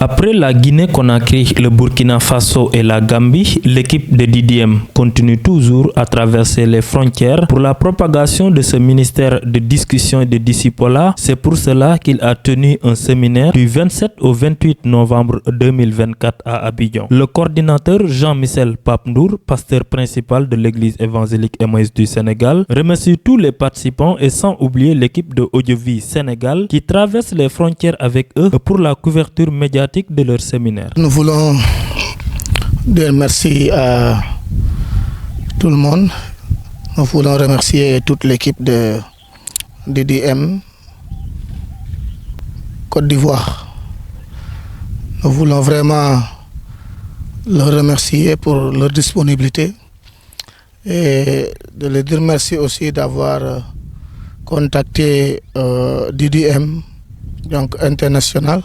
Après la Guinée-Conakry, le Burkina Faso et la Gambie, l'équipe de DDM continue toujours à traverser les frontières pour la propagation de ce ministère de discussion et de discipolat. C'est pour cela qu'il a tenu un séminaire du 27 au 28 novembre 2024 à Abidjan. Le coordinateur Jean-Michel Papndour, pasteur principal de l'église évangélique Emmaüs du Sénégal, remercie tous les participants et sans oublier l'équipe de Audiovie Sénégal qui traverse les frontières avec eux pour la couverture médiatique de leur séminaire. Nous voulons dire merci à tout le monde. Nous voulons remercier toute l'équipe de DDM Côte d'Ivoire. Nous voulons vraiment leur remercier pour leur disponibilité et de leur dire merci aussi d'avoir contacté DDM donc international.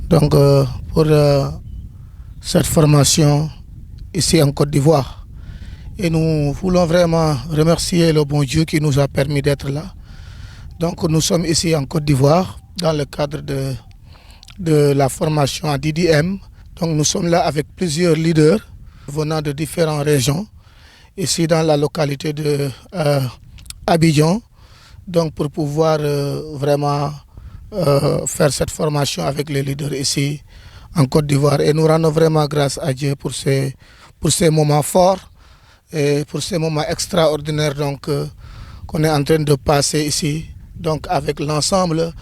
Donc pour cette formation ici en Côte d'Ivoire. Et nous voulons vraiment remercier le bon Dieu qui nous a permis d'être là. Donc nous sommes ici en Côte d'Ivoire dans le cadre de la formation à DDM. Donc nous sommes là avec plusieurs leaders venant de différentes régions, ici dans la localité de Abidjan, donc pour pouvoir vraiment faire cette formation avec les leaders ici en Côte d'Ivoire. Et nous rendons vraiment grâce à Dieu pour ces moments forts et pour ces moments extraordinaires donc, qu'on est en train de passer ici donc, avec l'ensemble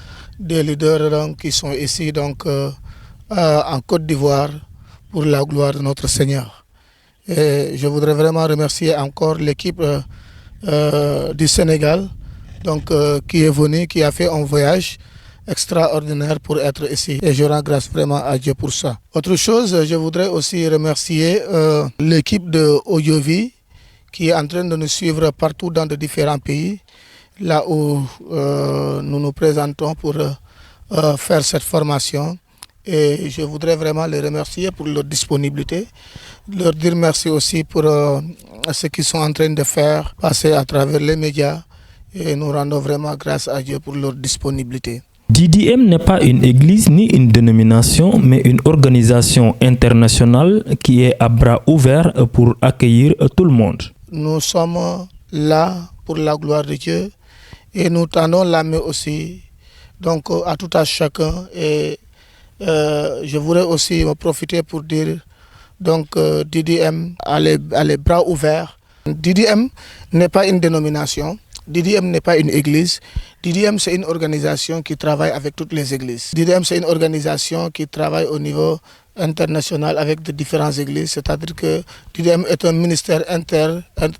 des leaders donc, qui sont ici donc, en Côte d'Ivoire pour la gloire de notre Seigneur. Et je voudrais vraiment remercier encore l'équipe du Sénégal donc, qui est venue, qui a fait un voyage extraordinaire pour être ici. Et je rends grâce vraiment à Dieu pour ça. Autre chose, je voudrais aussi remercier l'équipe de Audiovie qui est en train de nous suivre partout dans de différents pays, là où nous nous présentons pour faire cette formation. Et je voudrais vraiment les remercier pour leur disponibilité, leur dire merci aussi pour ce qu'ils sont en train de faire, passer à travers les médias. Et nous rendons vraiment grâce à Dieu pour leur disponibilité. DDM n'est pas une église ni une dénomination, mais une organisation internationale qui est à bras ouverts pour accueillir tout le monde. Nous sommes là pour la gloire de Dieu et nous tendons la main aussi donc, à tout à chacun. Et je voudrais aussi me profiter pour dire donc DDM a les bras ouverts. DDM n'est pas une dénomination. DDM n'est pas une église. DDM, c'est une organisation qui travaille avec toutes les églises. DDM, c'est une organisation qui travaille au niveau international avec de différentes églises. C'est-à-dire que DDM est un ministère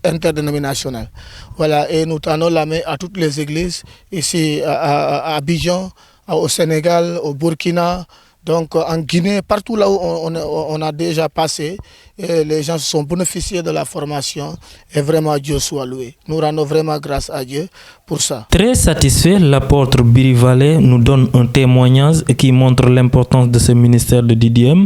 interdénominationnel. Voilà, et nous tendons la main à toutes les églises, ici à Abidjan, au Sénégal, au Burkina, donc en Guinée, partout là où on a déjà passé, et les gens se sont bénéficiés de la formation et vraiment Dieu soit loué. Nous rendons vraiment grâce à Dieu pour ça. Très satisfait, l'apôtre Birivalé nous donne un témoignage qui montre l'importance de ce ministère de DDM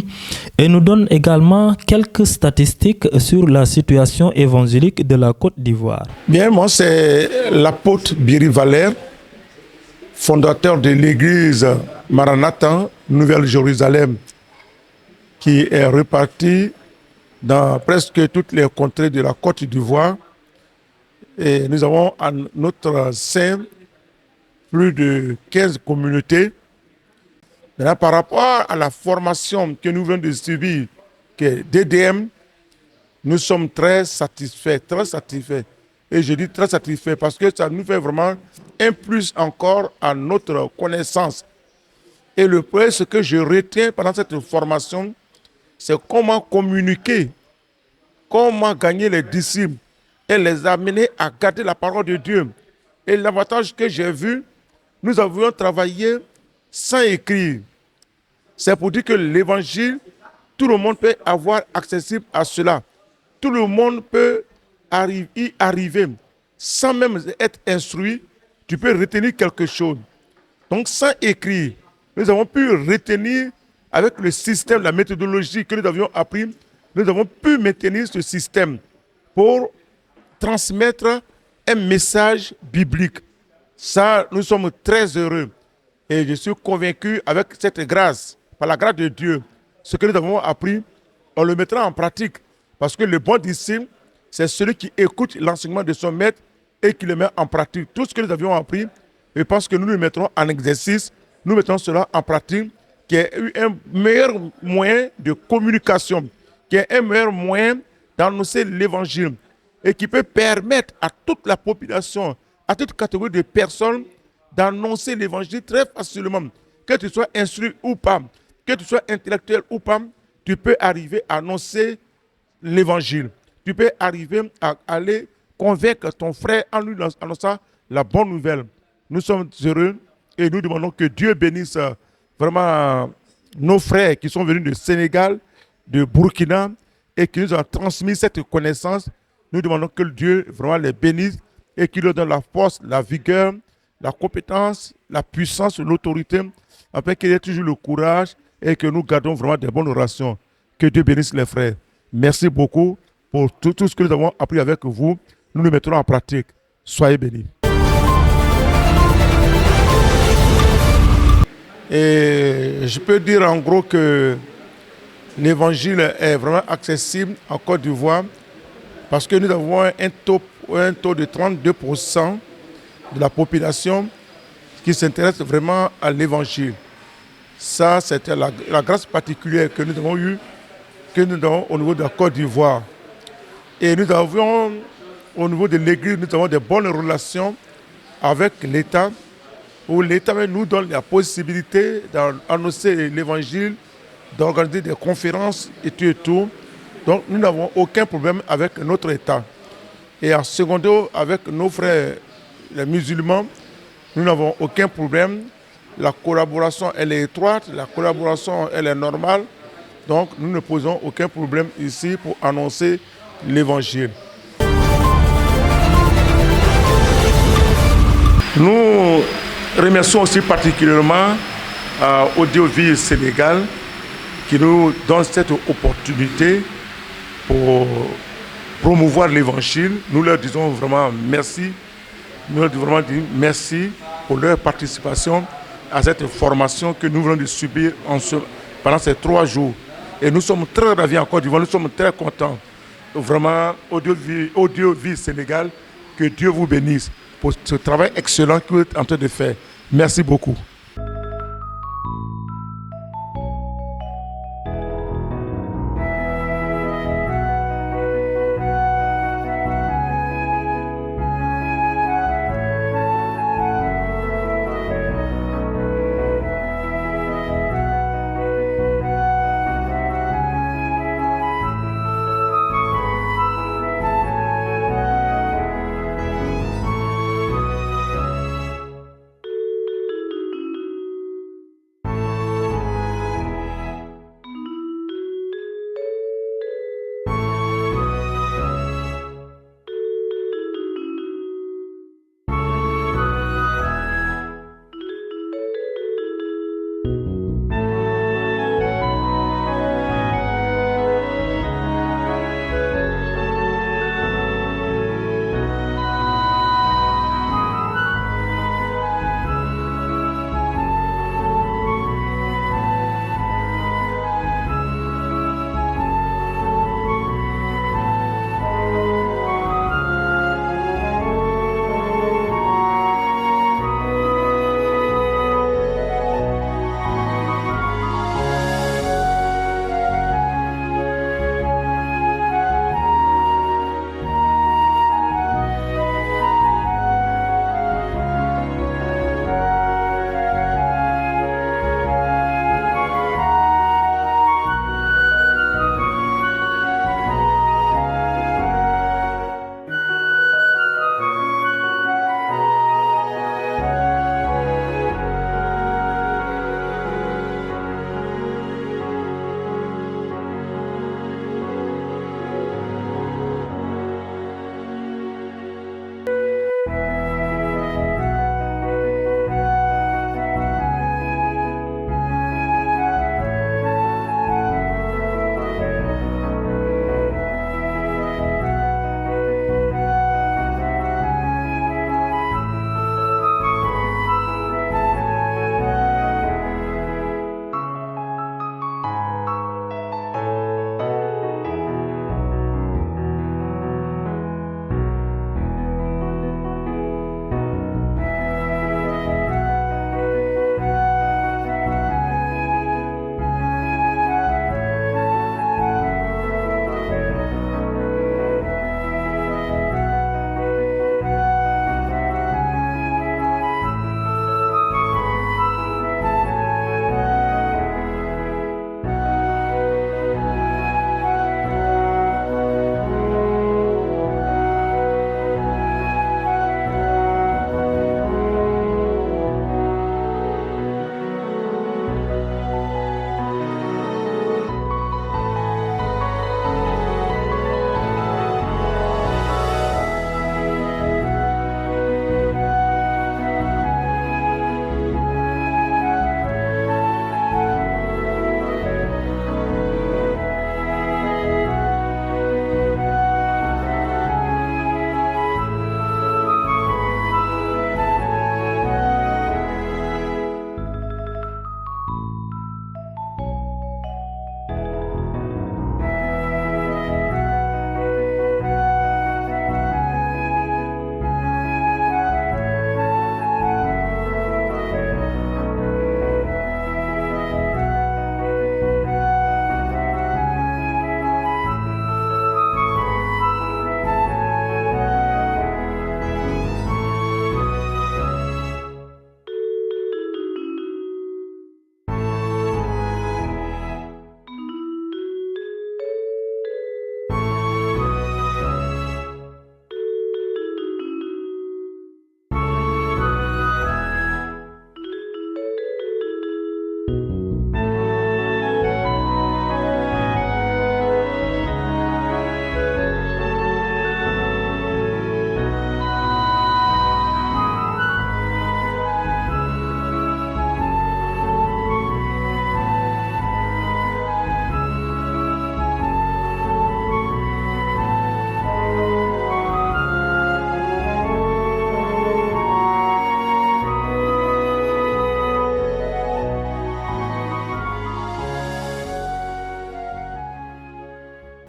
et nous donne également quelques statistiques sur la situation évangélique de la Côte d'Ivoire. Bien, moi c'est l'apôtre Birivalé, fondateur de l'église Maranatha, Nouvelle-Jérusalem, qui est repartie dans presque toutes les contrées de la Côte d'Ivoire. Et nous avons à notre sein plus de 15 communautés. Maintenant, par rapport à la formation que nous venons de subir, qui est DDM, nous sommes très satisfaits. Et je dis très satisfaits parce que ça nous fait vraiment un plus encore à notre connaissance. Et le premier, ce que je retiens pendant cette formation, c'est comment communiquer, comment gagner les disciples et les amener à garder la parole de Dieu. Et l'avantage que j'ai vu, nous avions travaillé sans écrire. C'est pour dire que l'évangile, tout le monde peut avoir accessible à cela. Tout le monde peut y arriver sans même être instruit. Tu peux retenir quelque chose. Donc sans écrire, nous avons pu retenir avec le système, la méthodologie que nous avions appris, nous avons pu maintenir ce système pour transmettre un message biblique. Ça, nous sommes très heureux. Et je suis convaincu avec cette grâce par la grâce de Dieu, ce que nous avons appris, on le mettra en pratique. Parce que le bon disciple, c'est celui qui écoute l'enseignement de son maître et qui le met en pratique. Tout ce que nous avions appris, je pense que nous le mettrons en exercice, nous mettons cela en pratique, qui est un meilleur moyen de communication, qui est un meilleur moyen d'annoncer l'évangile et qui peut permettre à toute la population, à toute catégorie de personnes d'annoncer l'évangile très facilement. Que tu sois instruit ou pas, que tu sois intellectuel ou pas, tu peux arriver à annoncer l'évangile. Tu peux arriver à aller convaincre ton frère en lui annonçant la bonne nouvelle. Nous sommes heureux et nous demandons que Dieu bénisse vraiment nos frères qui sont venus du Sénégal, de Burkina et qui nous ont transmis cette connaissance. Nous demandons que Dieu vraiment les bénisse et qu'il leur donne la force, la vigueur, la compétence, la puissance, l'autorité, afin qu'il ait toujours le courage et que nous gardons vraiment des bonnes relations. Que Dieu bénisse les frères. Merci beaucoup pour tout ce que nous avons appris avec vous. Nous le mettrons en pratique. Soyez bénis. Et je peux dire en gros que l'évangile est vraiment accessible en Côte d'Ivoire parce que nous avons un taux de 32% de la population qui s'intéresse vraiment à l'évangile. Ça, c'était la grâce particulière que nous avons eue, que nous avons au niveau de la Côte d'Ivoire. Et nous avons, au niveau de l'Église, nous avons de bonnes relations avec l'État, où l'État nous donne la possibilité d'annoncer l'évangile, d'organiser des conférences et tout. Donc nous n'avons aucun problème avec notre État. Et en secondo, avec nos frères les musulmans, nous n'avons aucun problème. La collaboration, elle est étroite, la collaboration, elle est normale. Donc nous ne posons aucun problème ici pour annoncer l'évangile. Nous remercions aussi particulièrement Audioville Sénégal qui nous donne cette opportunité pour promouvoir l'évangile. Nous leur disons vraiment merci. Nous leur disons vraiment merci pour leur participation à cette formation que nous venons de subir pendant ces 3 jours. Et nous sommes très ravis en Côte d'Ivoire, nous sommes très contents. Vraiment, Audioville Sénégal, que Dieu vous bénisse pour ce travail excellent que vous êtes en train de faire. Merci beaucoup.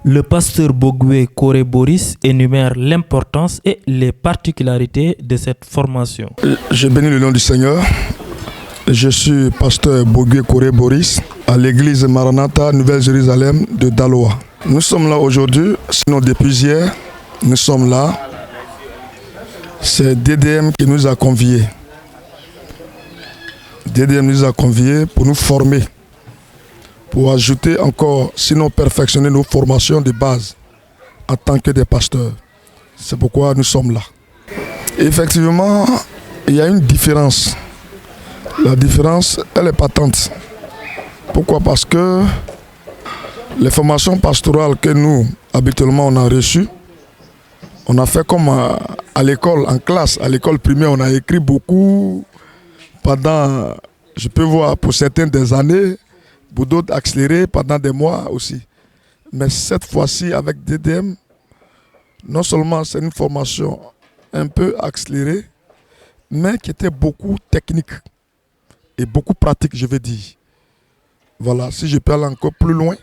Le pasteur Bogué Koré Boris énumère l'importance et les particularités de cette formation. Je bénis le nom du Seigneur. Je suis pasteur Bogué Koré Boris à l'église Maranatha Nouvelle-Jérusalem de Daloa. Nous sommes là aujourd'hui, sinon depuis hier, nous sommes là. C'est DDM qui nous a conviés. DDM nous a conviés pour nous former, pour ajouter encore, sinon perfectionner nos formations de base en tant que des pasteurs. C'est pourquoi nous sommes là. Effectivement, il y a une différence. La différence, elle est patente. Pourquoi? Parce que les formations pastorales que nous, habituellement, on a reçues, on a fait comme à l'école, en classe, à l'école primaire, on a écrit beaucoup pendant, je peux voir, pour certains des années, pour d'autres accéléré pendant des mois aussi. Mais cette fois-ci, avec DDM, non seulement c'est une formation un peu accélérée, mais qui était beaucoup technique et beaucoup pratique, je vais dire. Voilà, si je peux aller encore plus loin,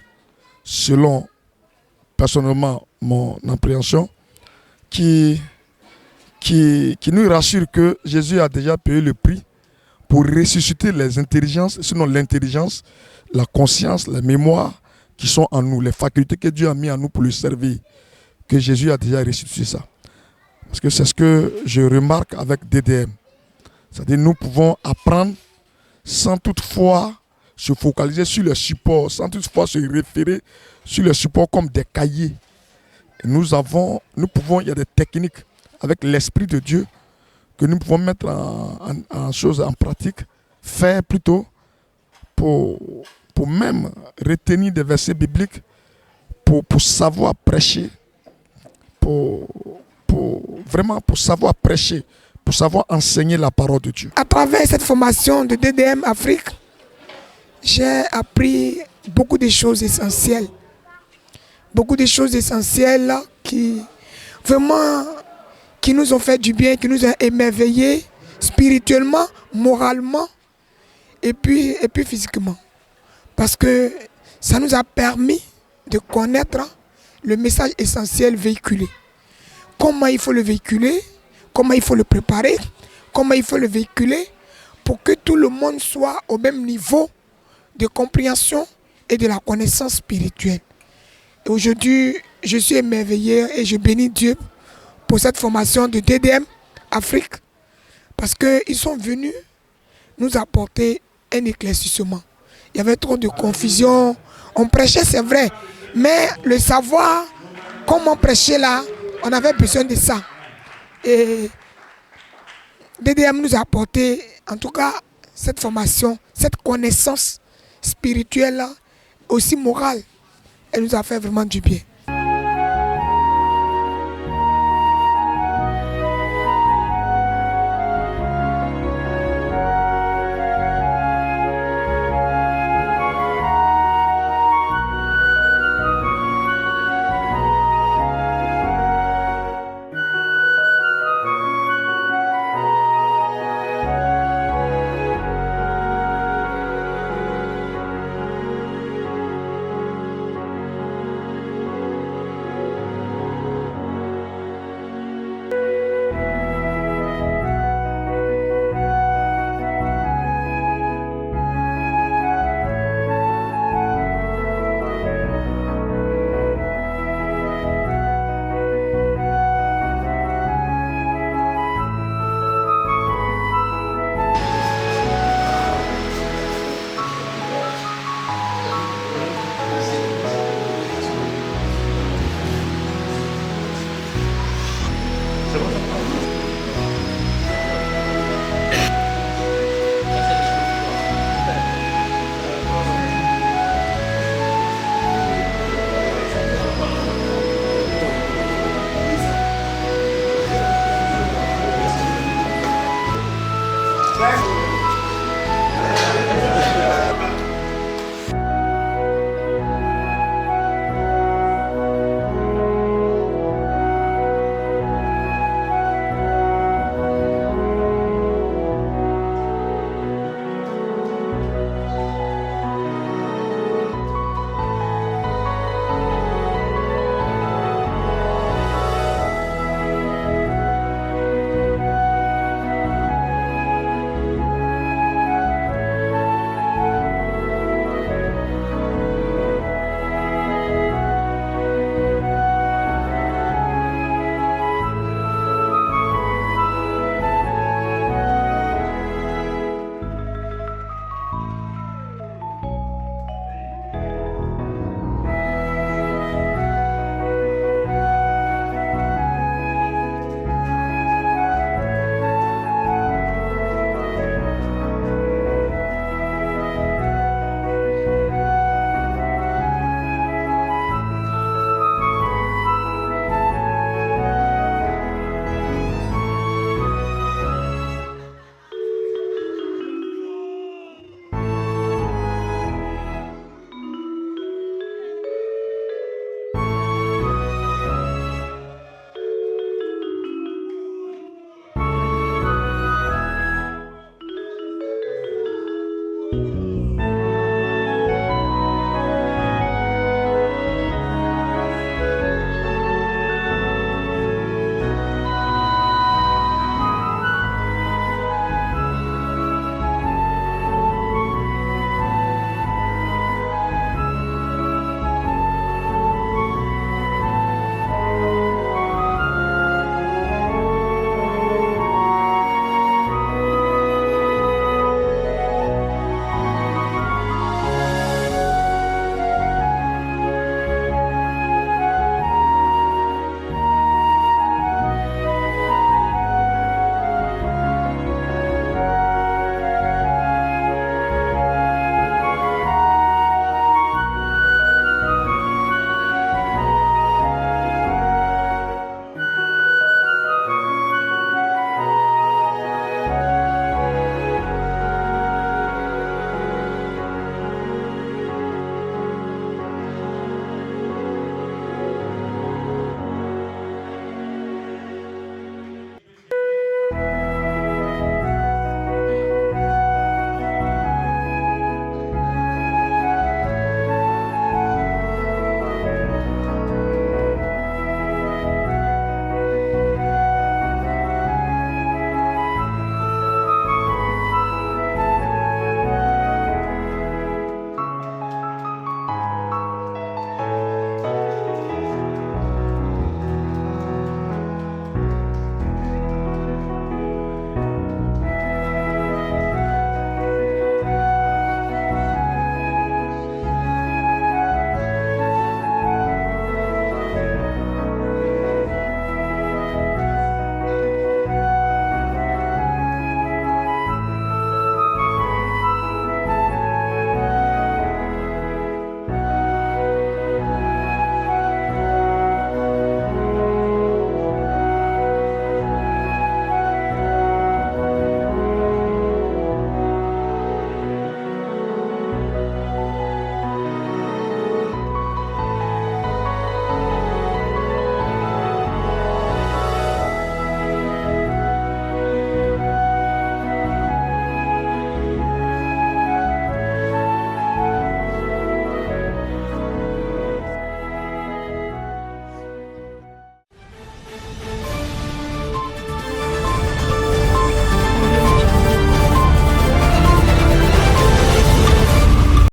selon personnellement mon appréhension, qui nous rassure que Jésus a déjà payé le prix pour ressusciter les intelligences, sinon l'intelligence, la conscience, la mémoire qui sont en nous, les facultés que Dieu a mis en nous pour le servir, que Jésus a déjà ressuscité ça. Parce que c'est ce que je remarque avec DDM. C'est-à-dire nous pouvons apprendre sans toutefois se focaliser sur le support, sans toutefois se référer sur le support comme des cahiers. Et nous pouvons, il y a des techniques avec l'Esprit de Dieu que nous pouvons mettre en choses, en pratique, faire plutôt pour même retenir des versets bibliques, pour savoir prêcher, vraiment pour savoir prêcher, pour savoir enseigner la parole de Dieu. À travers cette formation de DDM Afrique, j'ai appris beaucoup de choses essentielles. Beaucoup de choses essentielles qui nous ont fait du bien, qui nous ont émerveillés spirituellement, moralement et puis physiquement. Parce que ça nous a permis de connaître le message essentiel véhiculé. Comment il faut le véhiculer, comment il faut le préparer, comment il faut le véhiculer pour que tout le monde soit au même niveau de compréhension et de la connaissance spirituelle. Et aujourd'hui, je suis émerveillé et je bénis Dieu pour cette formation de DDM Afrique parce qu'ils sont venus nous apporter un éclaircissement. Il y avait trop de confusion. On prêchait, c'est vrai, mais le savoir, comment prêcher là, on avait besoin de ça. Et DDM nous a apporté, en tout cas, cette formation, cette connaissance spirituelle, aussi morale. Elle nous a fait vraiment du bien.